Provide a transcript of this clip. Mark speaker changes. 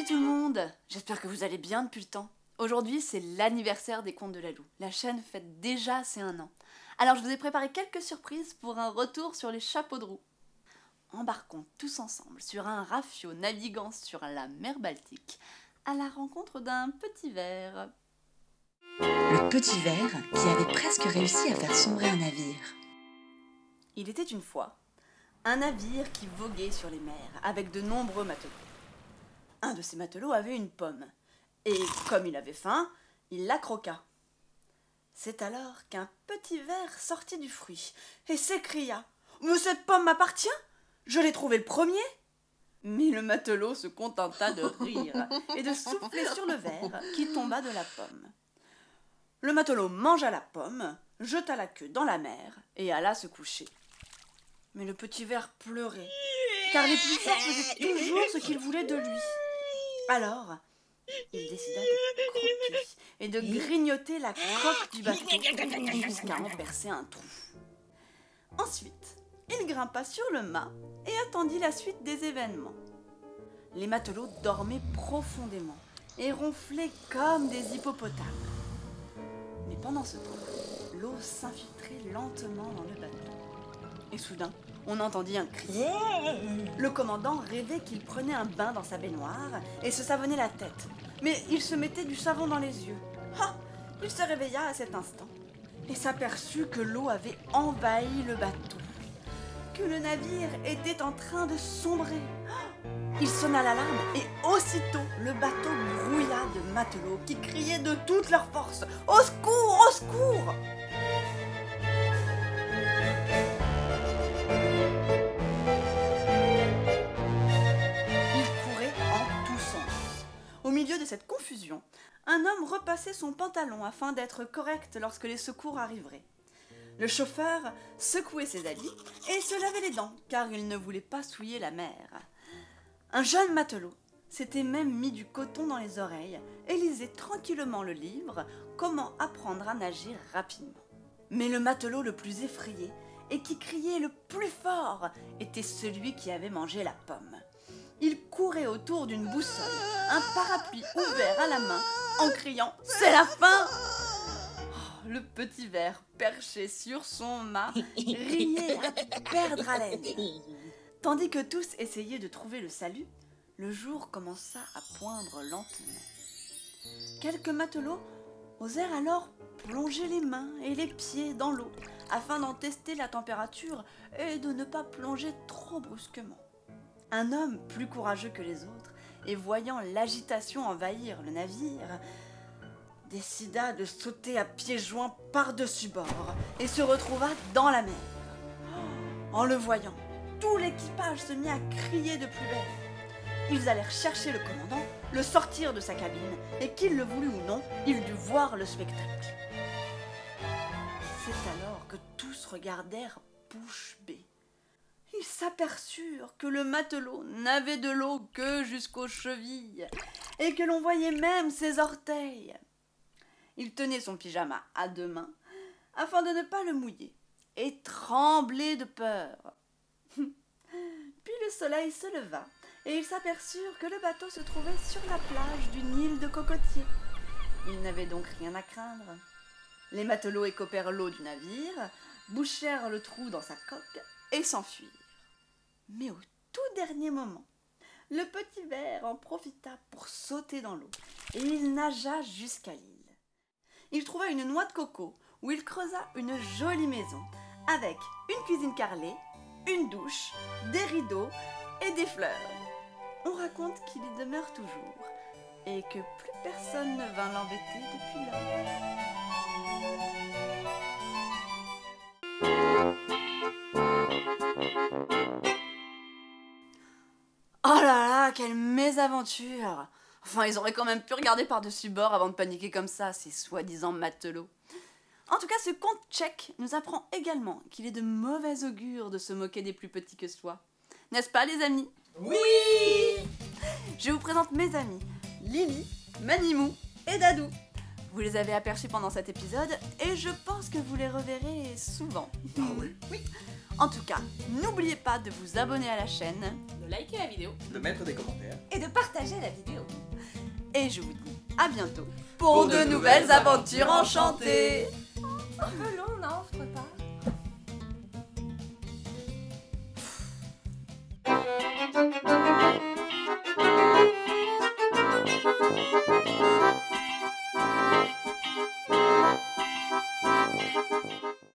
Speaker 1: Salut tout le monde! J'espère que vous allez bien depuis le temps. Aujourd'hui, c'est l'anniversaire des Contes de Lalou. La chaîne fête déjà ses 1 an. Alors je vous ai préparé quelques surprises pour un retour sur les chapeaux de roue. Embarquons tous ensemble sur un rafio naviguant sur la mer Baltique à la rencontre d'un petit ver.
Speaker 2: Le petit ver qui avait presque réussi à faire sombrer un navire.
Speaker 1: Il était une fois un navire qui voguait sur les mers avec de nombreux matelots. Un de ces matelots avait une pomme, et comme il avait faim, il la croqua. C'est alors qu'un petit ver sortit du fruit et s'écria « Mais cette pomme m'appartient! Je l'ai trouvée le premier !» Mais le matelot se contenta de rire et de souffler sur le ver qui tomba de la pomme. Le matelot mangea la pomme, jeta la queue dans la mer et alla se coucher. Mais le petit ver pleurait, car les plus forts faisaient toujours ce qu'ils voulaient de lui. Alors, il décida de croquer et de grignoter la coque du bateau jusqu'à en percer un trou. Ensuite, il grimpa sur le mât et attendit la suite des événements. Les matelots dormaient profondément et ronflaient comme des hippopotames. Mais pendant ce temps, l'eau s'infiltrait lentement dans le bateau. Et soudain, on entendit un cri. Le commandant rêvait qu'il prenait un bain dans sa baignoire et se savonnait la tête. Mais il se mettait du savon dans les yeux. Ah! Il se réveilla à cet instant et s'aperçut que l'eau avait envahi le bateau, que le navire était en train de sombrer. Il sonna l'alarme et aussitôt le bateau grouilla de matelots qui criaient de toute leur force « Au secours! Au secours !» Au milieu de cette confusion, un homme repassait son pantalon afin d'être correct lorsque les secours arriveraient. Le chauffeur secouait ses habits et se lavait les dents, car il ne voulait pas souiller la mer. Un jeune matelot s'était même mis du coton dans les oreilles et lisait tranquillement le livre « Comment apprendre à nager rapidement ». Mais le matelot le plus effrayé et qui criait le plus fort était celui qui avait mangé la pomme. Il courait autour d'une boussole, un parapluie ouvert à la main, en criant « C'est la fin !» Le petit ver, perché sur son mât, riait à perdre haleine. Tandis que tous essayaient de trouver le salut, le jour commença à poindre lentement. Quelques matelots osèrent alors plonger les mains et les pieds dans l'eau, afin d'en tester la température et de ne pas plonger trop brusquement. Un homme plus courageux que les autres, et voyant l'agitation envahir le navire, décida de sauter à pieds joints par-dessus bord et se retrouva dans la mer. En le voyant, tout l'équipage se mit à crier de plus belle. Ils allèrent chercher le commandant, le sortir de sa cabine, et qu'il le voulût ou non, il dut voir le spectacle. C'est alors que tous regardèrent bouche bée. Ils s'aperçurent que le matelot n'avait de l'eau que jusqu'aux chevilles et que l'on voyait même ses orteils. Il tenait son pyjama à 2 mains afin de ne pas le mouiller et tremblait de peur. Puis le soleil se leva et ils s'aperçurent que le bateau se trouvait sur la plage d'une île de cocotiers. Ils n'avaient donc rien à craindre. Les matelots écopèrent l'eau du navire, bouchèrent le trou dans sa coque et s'enfuirent. Mais au tout dernier moment, le petit ver en profita pour sauter dans l'eau et il nagea jusqu'à l'île. Il trouva une noix de coco où il creusa une jolie maison avec une cuisine carrelée, une douche, des rideaux et des fleurs. On raconte qu'il y demeure toujours et que plus personne ne vint l'embêter depuis lors. Oh là là, quelle mésaventure! Enfin, ils auraient quand même pu regarder par-dessus bord avant de paniquer comme ça, ces soi-disant matelots. En tout cas, ce conte tchèque nous apprend également qu'il est de mauvais augure de se moquer des plus petits que soi. N'est-ce pas, les amis?
Speaker 3: Oui!
Speaker 1: Je vous présente mes amis, Lily, Manimou et Dadou. Vous les avez aperçus pendant cet épisode et je pense que vous les reverrez souvent.
Speaker 3: Ah oui.
Speaker 1: Oui. En tout cas, n'oubliez pas de vous abonner à la chaîne
Speaker 4: De liker la vidéo.
Speaker 3: De mettre des commentaires.
Speaker 4: Et de partager la vidéo.
Speaker 1: et je vous dis à bientôt pour de nouvelles aventures enchantées.
Speaker 4: Un peu long.